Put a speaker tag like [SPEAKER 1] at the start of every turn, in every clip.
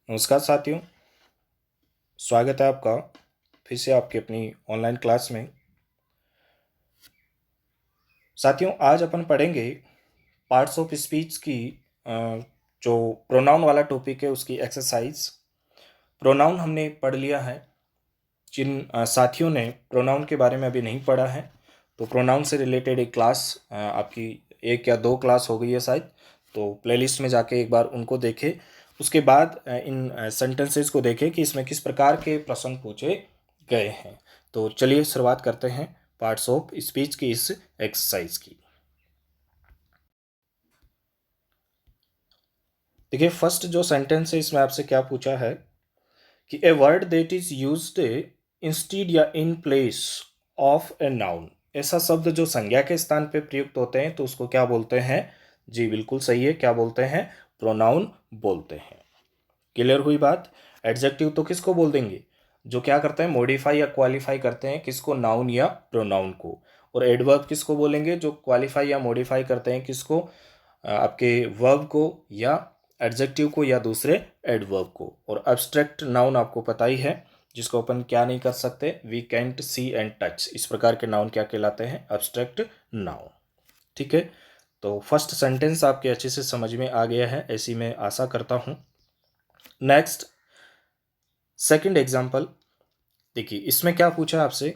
[SPEAKER 1] नमस्कार साथियों, स्वागत है आपका फिर से आपकी अपनी ऑनलाइन क्लास में। साथियों, आज अपन पढ़ेंगे पार्ट्स ऑफ स्पीच की जो प्रोनाउन वाला टॉपिक है उसकी एक्सरसाइज। प्रोनाउन हमने पढ़ लिया है। जिन साथियों ने प्रोनाउन के बारे में अभी नहीं पढ़ा है तो प्रोनाउन से रिलेटेड एक क्लास आपकी 1 या 2 क्लास हो गई है शायद, तो प्लेलिस्ट में जाके एक बार उनको देखें। उसके बाद इन सेंटेंसेस को देखें कि इसमें किस प्रकार के प्रश्न पूछे गए हैं। तो चलिए शुरुआत करते हैं पार्ट्स ऑफ स्पीच की इस एक्सरसाइज की। देखिए, फर्स्ट जो सेंटेंस है इसमें आपसे क्या पूछा है कि a word that is used instead या in place of a noun. ऐसा शब्द जो संज्ञा के स्थान पे प्रयुक्त होते हैं तो उसको क्या बोलते हैं? जी बिल्कुल सही है, क्या बोलते हैं? प्रोनाउन बोलते हैं। क्लियर हुई बात? एडजेक्टिव तो किसको बोल देंगे? जो क्या करते हैं, मॉडिफाई या क्वालिफाई करते हैं किसको? नाउन या प्रोनाउन को। और एडवर्ब किसको बोलेंगे? जो क्वालिफाई या मॉडिफाई करते हैं किसको? आपके वर्ब को या एडजेक्टिव को या दूसरे एडवर्ब को। और एब्स्ट्रैक्ट नाउन आपको पता ही है, जिसको अपन क्या नहीं कर सकते, we can't see and touch. इस प्रकार के नाउन क्या कहलाते हैं? Abstract noun. ठीक है, तो फर्स्ट सेंटेंस आपके अच्छे से समझ में आ गया है, ऐसी मैं आशा करता हूं। नेक्स्ट सेकंड एग्जांपल देखिए, इसमें क्या पूछा आपसे?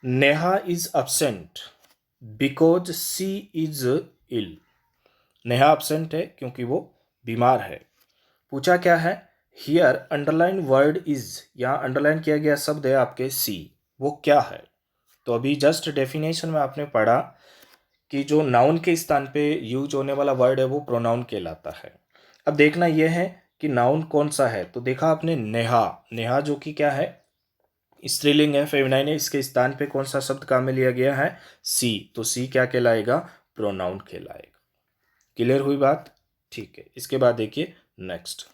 [SPEAKER 1] Neha is absent because she is ill. Neha absent है क्योंकि वो बीमार है। पूछा क्या है? हियर अंडरलाइन वर्ड इज, यहाँ अंडरलाइन किया गया शब्द है आपके सी, वो क्या है? तो अभी जस्ट डेफिनेशन में आपने पढ़ा कि जो नाउन के स्थान पे यूज होने वाला वर्ड है वो प्रोनाउन कहलाता है। अब देखना यह है कि नाउन कौन सा है। तो देखा आपने नेहा, नेहा जो कि क्या है? स्त्रीलिंग है, फेमिनाइन है। इसके स्थान पे कौन सा शब्द काम में लिया गया है? सी। तो सी क्या कहलाएगा? प्रोनाउन कहलाएगा। क्लियर हुई बात? ठीक है, इसके बाद देखिए नेक्स्ट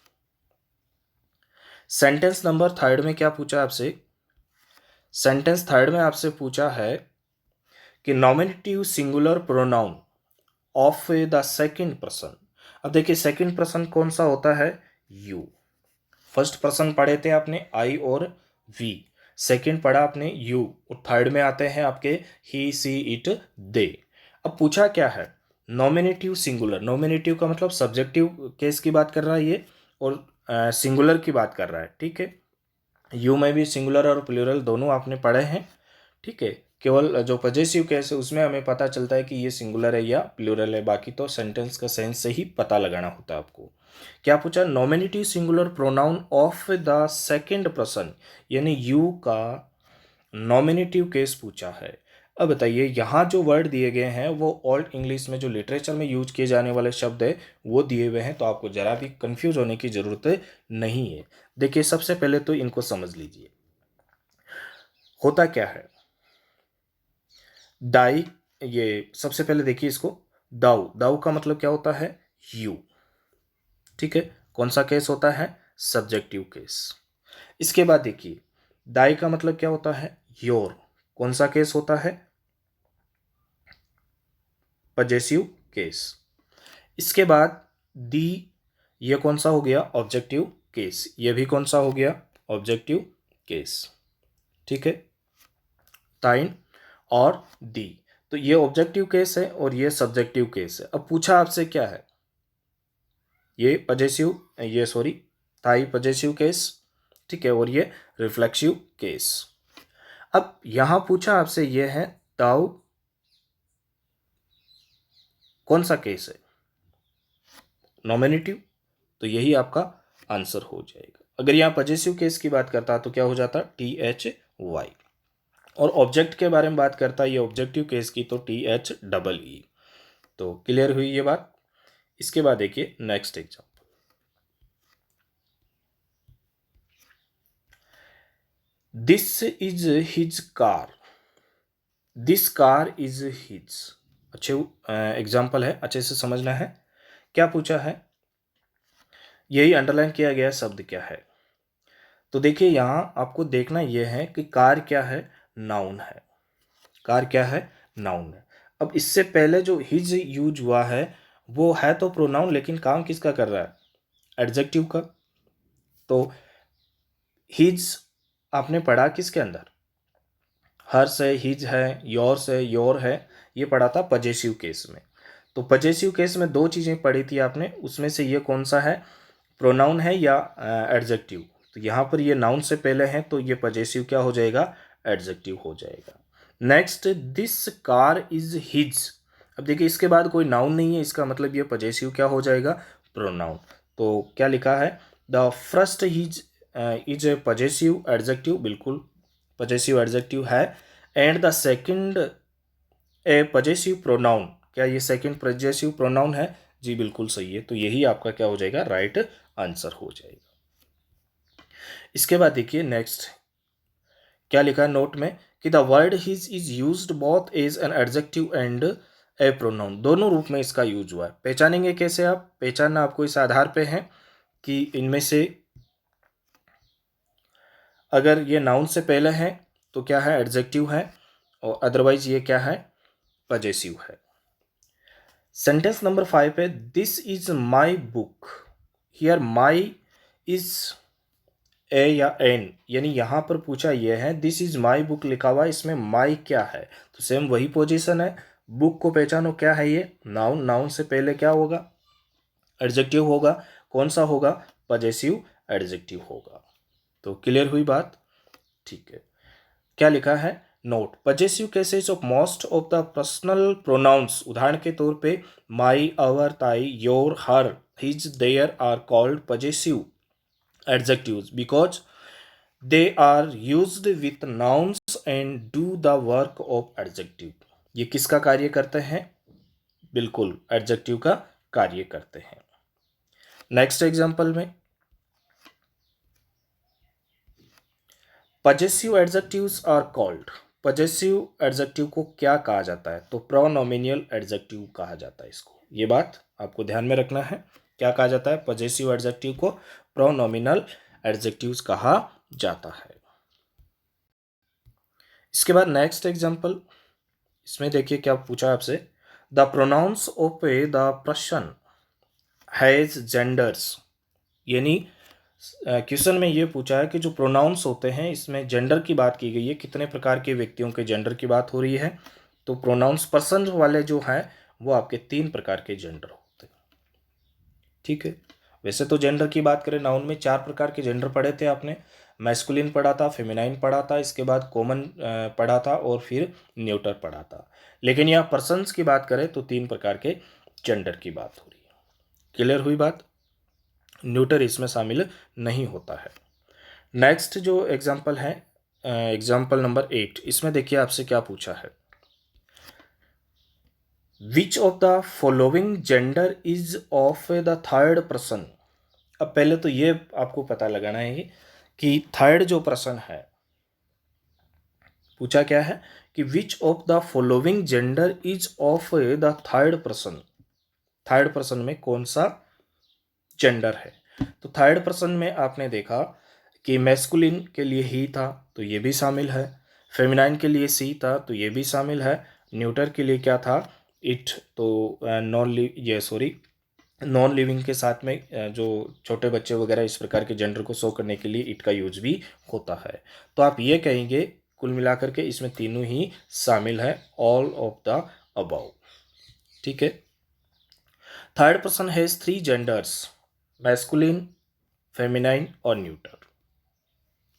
[SPEAKER 1] सेंटेंस नंबर थर्ड में क्या पूछा आपसे? सेंटेंस थर्ड में आपसे पूछा है कि nominative singular pronoun of the second person. अब देखिए, सेकंड पर्सन कौन सा होता है? यू। फर्स्ट पर्सन पढ़े थे आपने आई और वी, सेकंड पढ़ा आपने यू, और थर्ड में आते हैं आपके ही सी इट दे। अब पूछा क्या है? Nominative singular. नॉमिनेटिव का मतलब सब्जेक्टिव केस की बात कर रहा है ये, और सिंगुलर की बात कर रहा है। ठीक है, यू में भी सिंगुलर और प्लूरल दोनों आपने पढ़े हैं। ठीक है, केवल जो पजेसिव केस है उसमें हमें पता चलता है कि ये सिंगुलर है या प्लूरल है, बाकी तो सेंटेंस का सेंस से ही पता लगाना होता है आपको। क्या पूछा? Nominative singular pronoun of the second person, यानी यू का नॉमिनेटिव केस पूछा है। अब बताइए, यहाँ जो वर्ड दिए गए हैं वो ओल्ड इंग्लिश में जो लिटरेचर में यूज किए जाने वाले शब्द है वो दिए हुए हैं, तो आपको जरा भी कंफ्यूज होने की जरूरत नहीं है। देखिए, सबसे पहले तो इनको समझ लीजिए। होता क्या है? दाई, ये सबसे पहले देखिए इसको। दाऊ, दाऊ का मतलब क्या होता है? यू। ठीक है, कौन सा केस होता है? Subjective case. इसके बाद देखिए, दाई का मतलब क्या होता है? योर। कौन सा केस होता है? Possessive case. इसके बाद दी, ये कौन सा हो गया? Objective case. ये भी कौन सा हो गया? Objective case. ठीक है, ताइन और दी, तो ये ऑब्जेक्टिव केस है और ये सब्जेक्टिव केस है। अब पूछा आपसे क्या है? ये पजेसिव, ये सॉरी, थाई पजेसिव केस। ठीक है, और ये रिफ्लेक्सिव केस। अब यहां पूछा आपसे ये है ताऊ कौन सा केस है? नॉमिनेटिव। तो यही आपका आंसर हो जाएगा। अगर यहां पजेसिव केस की बात करता तो क्या हो जाता? T H Y. और ऑब्जेक्ट के बारे में बात करता ये ऑब्जेक्टिव केस की, तो टी एच डबल ई। तो क्लियर हुई ये बात? इसके बाद देखिए next example. This is his car. This car is his. अच्छे एग्जाम्पल है, अच्छे से समझना है। क्या पूछा है? यही अंडरलाइन किया गया शब्द क्या है? तो देखिए, यहां आपको देखना यह है कि कार क्या है? नाउन है। कार क्या है? नाउन है। अब इससे पहले जो हिज यूज हुआ है वो है तो प्रोनाउन, लेकिन काम किसका कर रहा है? एडजेक्टिव का। तो हिज आपने पढ़ा किसके अंदर? हर्स है, हिज है, योर्स है, योर है, ये पढ़ा था पजेसिव केस में। तो पजेसिव केस में दो चीज़ें पढ़ी थी आपने, उसमें से ये कौन सा है, प्रोनाउन है या एडजेक्टिव? तो यहाँ पर ये नाउन से पहले है तो ये पजेसिव क्या हो जाएगा? एडजेक्टिव हो जाएगा। Next, this car is his. अब देखिए इसके बाद कोई नाउन नहीं है, इसका मतलब ये पजेसिव क्या हो जाएगा? प्रोनाउन। तो क्या लिखा है? The first his is a possessive adjective, बिल्कुल पजेसिव एडजेक्टिव है। And the second A possessive pronoun, क्या ये सेकंड पजेसिव प्रोनाउन है? जी बिल्कुल सही है। तो यही आपका क्या हो जाएगा? राइट आंसर हो जाएगा। इसके बाद देखिए नेक्स्ट क्या लिखा है नोट में कि the word his is used both as an adjective and a pronoun, दोनों रूप में इसका यूज हुआ है। पहचानेंगे कैसे आप? पहचानना आपको इस आधार पे है कि इनमें से अगर ये नाउन से पहले है तो क्या है? एडजेक्टिव है, और अदरवाइज ये क्या है? पजेसिव है। सेंटेंस नंबर 5 पे this is my book. Here my is a या एन, यानी यहां पर पूछा यह है दिस इज माई बुक लिखा हुआ है, इसमें माई क्या है? तो सेम वही पोजीशन है। बुक को पहचानो क्या है? ये नाउन, नाउन से पहले क्या होगा? एडजेक्टिव होगा। कौन सा होगा? पजेसिव एडजेक्टिव होगा। तो क्लियर हुई बात? ठीक है। क्या लिखा है note, possessive cases of most of the personal pronouns, उदाहरण के तौर पे my, our, thy, your, her, his, their are called possessive adjectives because they are used with nouns and do the work of adjective। ये किसका कार्य करते हैं? बिल्कुल एडजेक्टिव का कार्य करते हैं। नेक्स्ट एग्जांपल में possessive adjectives are called, possessive adjective को क्या कहा जाता है? तो प्रोनोमिनियल एडजेक्टिव कहा जाता है इसको। ये बात आपको ध्यान में रखना है। क्या कहा जाता है? पजेसिव एडजेक्टिव को प्रोनोमिनल एडजेक्टिव्स कहा जाता है। इसके बाद नेक्स्ट एग्जांपल, इसमें देखिए क्या पूछा आपसे, the pronounce of A the person has genders, यानी क्वेश्चन में ये पूछा है कि जो प्रोनाउंस होते हैं इसमें जेंडर की बात की गई है, कितने प्रकार के व्यक्तियों के जेंडर की बात हो रही है। तो प्रोनाउंस पर्सन वाले जो हैं वो आपके 3 प्रकार के जेंडर होते हैं। ठीक है। वैसे तो जेंडर की बात करें, नाउन में 4 प्रकार के जेंडर पढ़े थे आपने। मैस्कुलिन पढ़ा था, फेमिनाइन पढ़ा था, इसके बाद कॉमन पढ़ा था, और फिर न्यूटर पढ़ा था। लेकिन यहाँ पर्सन्स की बात करें तो 3 प्रकार के जेंडर की बात हो रही है। क्लियर हुई बात? न्यूटर इसमें शामिल नहीं होता है। नेक्स्ट जो एग्जाम्पल है, एग्जाम्पल नंबर 8, इसमें देखिए आपसे क्या पूछा है, which of the following gender is of the third person. अब पहले तो ये आपको पता लगाना है कि थर्ड जो पर्सन है, पूछा क्या है कि विच of the following gender is of the third person, third person में कौन सा जेंडर है। तो थर्ड पर्सन में आपने देखा कि मैस्कुलिन के लिए ही था तो ये भी शामिल है, फेमिनाइन के लिए सी था तो ये भी शामिल है, न्यूटर के लिए क्या था? इट। तो नॉन लिविंग के साथ में जो छोटे बच्चे वगैरह इस प्रकार के जेंडर को शो करने के लिए इट का यूज भी होता है। तो आप ये कहेंगे कुल मिलाकर के इसमें तीनों ही शामिल है, ऑल ऑफ द अबव। ठीक है। Third person has 3 genders, masculine, feminine और न्यूटर।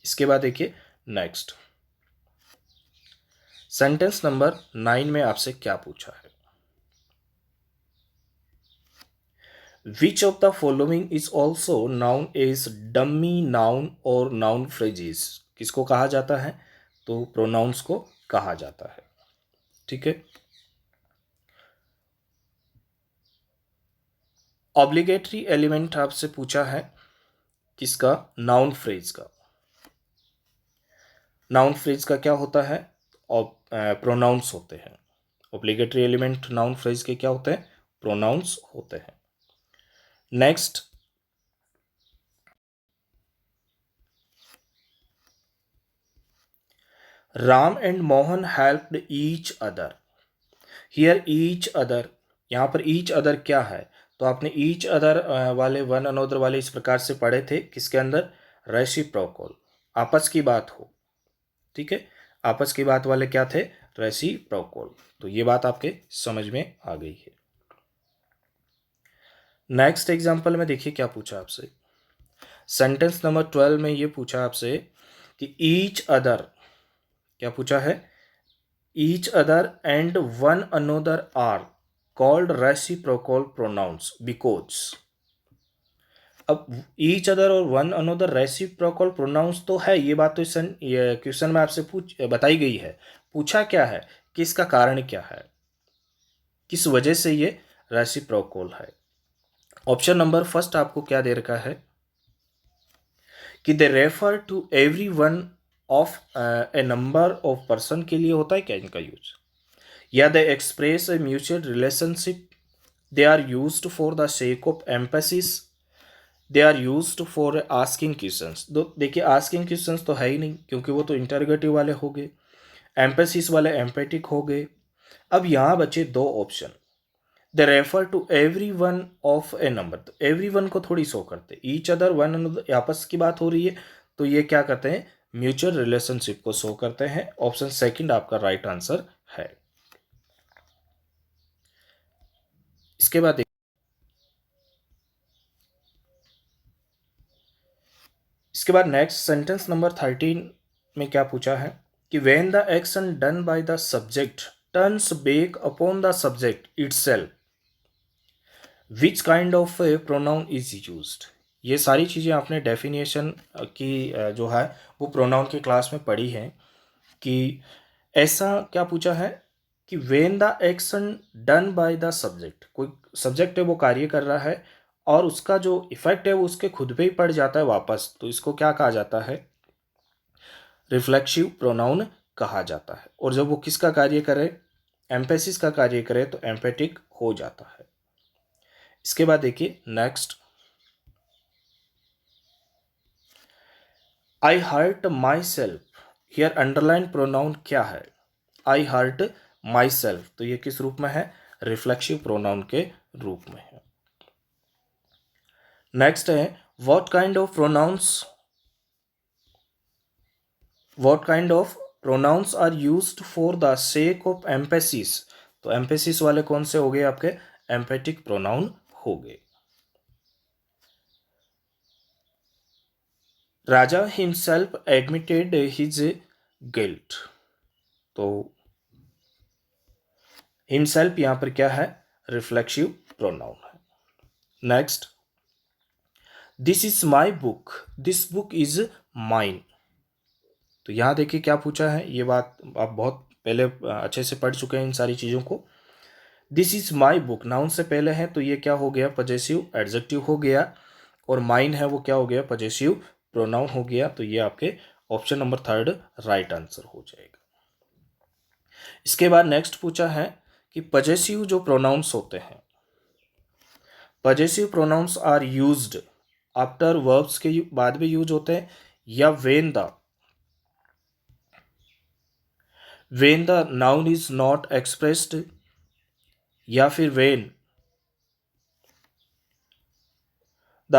[SPEAKER 1] इसके बाद देखिए नेक्स्ट सेंटेंस नंबर 9 में आपसे क्या पूछा है, which of the following is also noun as dummy noun और नाउन फ्रेजेस। किसको कहा जाता है? तो प्रोनाउंस को कहा जाता है। ठीक है। ऑब्लिगेटरी एलिमेंट आपसे पूछा है किसका? नाउन फ्रेज का। नाउन फ्रेज का क्या होता है? और प्रोनाउंस होते हैं। ऑब्लिगेटरी एलिमेंट नाउन फ्रेज के क्या होते हैं? प्रोनाउंस होते हैं। Next, Ram and Mohan helped each other. Hear each other यहाँ पर ईच अदर क्या है, तो आपने ईच अदर वाले वन अनोदर वाले इस प्रकार से पढ़े थे, किसके अंदर, रेसिप्रोकल, आपस की बात हो, ठीक है, आपस की बात वाले क्या थे, रेसिप्रोकल। तो ये बात आपके समझ में आ गई है। नेक्स्ट एग्जांपल में देखिए क्या पूछा आपसे, सेंटेंस नंबर 12 में ये पूछा आपसे कि ईच अदर, क्या पूछा है, each other and one another are called reciprocal pronouns because. अब ईच अदर और वन अनोदर रेसिप्रोकल प्रोनाउंस तो है, ये बात तो इस क्वेश्चन में आपसे बताई गई है, पूछा क्या है कि इसका कारण क्या है, किस वजह से ये रेसिप्रोकल है। ऑप्शन नंबर फर्स्ट आपको क्या दे रखा है कि they refer to every one of a number of person के लिए होता है क्या इनका यूज, या they express a mutual relationship, they are used for the sake of emphasis, they are used for asking questions. तो देखिए आस्किंग क्वेश्चंस तो है ही नहीं क्योंकि वो तो इंटरोगेटिव वाले हो गए, एम्पेसिस वाले एम्पेटिक हो गए। अब यहाँ बचे दो option, they refer to every one of a number, तो एवरी वन को थोड़ी शो करते, ईच अदर वन अनदर आपस की बात हो रही है, तो ये क्या करते हैं, म्यूचुअल रिलेशनशिप को शो करते हैं। ऑप्शन सेकंड आपका राइट आंसर है। इसके बाद नेक्स्ट सेंटेंस नंबर 13 में क्या पूछा है कि when the action done by the subject turns back upon the subject itself which kind of pronoun is used. ये सारी चीज़ें आपने डेफिनेशन की जो है वो प्रोनाउन की क्लास में पढ़ी है कि ऐसा क्या पूछा है कि when the action done by the subject, कोई सब्जेक्ट है वो कार्य कर रहा है और उसका जो इफेक्ट है वो उसके खुद पे ही पड़ जाता है वापस, तो इसको क्या कहा जाता है, रिफ्लेक्सिव प्रोनाउन कहा जाता है। और जब वो किसका कार्य करे, एम्पेसिस का कार्य करे, तो एम्पेटिक हो जाता है। इसके बाद देखिए next, I hurt myself, here underline pronoun क्या है, आई हर्ट माई सेल्फ, तो ये किस रूप में है, रिफ्लेक्सिव प्रोनाउन के रूप में है। नेक्स्ट है what kind of pronouns are used for the sake of emphasis, तो एम्पेसिस वाले कौन से हो गए आपके, एम्पेटिक प्रोनाउन हो गए। राजा हिमसेल्फ एडमिटेड हिज गिल्ट, तो हिमसेल्फ यहां पर क्या है, रिफ्लेक्सिव प्रोनाउन है। Next, this is my book, this book is mine, तो यहां देखिए क्या पूछा है, ये बात आप बहुत पहले अच्छे से पढ़ चुके हैं इन सारी चीजों को। This is my book noun से पहले है तो ये क्या हो गया, पजेसिव एडजेक्टिव हो गया, और माइन है वो क्या हो गया, पजेसिव प्रोनाउन हो गया, तो ये आपके option number third right answer हो जाएगा। इसके बाद नेक्स्ट पूछा है कि पजेसिव जो प्रोनाउंस होते हैं, possessive pronouns are used after verbs के बाद भी यूज होते हैं, या when the noun is not expressed, या फिर when the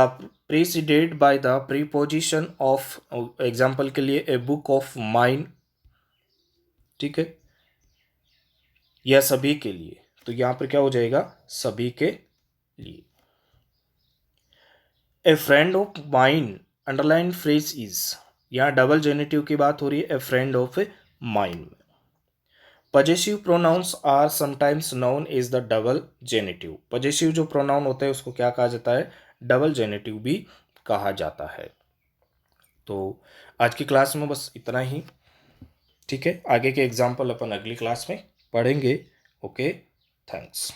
[SPEAKER 1] preceded by the preposition of, example के लिए ए बुक ऑफ माइन, ठीक है, या सभी के लिए, तो यहां पर क्या हो जाएगा, सभी के लिए। A friend of mine underline phrase is, यहां डबल जेनेटिव की बात हो रही है, a friend of mine. Possessive pronouns are sometimes known as the double genitive, possessive जो प्रोनाउन होता है उसको क्या कहा जाता है, डबल जेनेटिव भी कहा जाता है। तो आज की क्लास में बस इतना ही, ठीक है, आगे के एग्जाम्पल अपन अगली क्लास में पढ़ेंगे। Okay, thanks.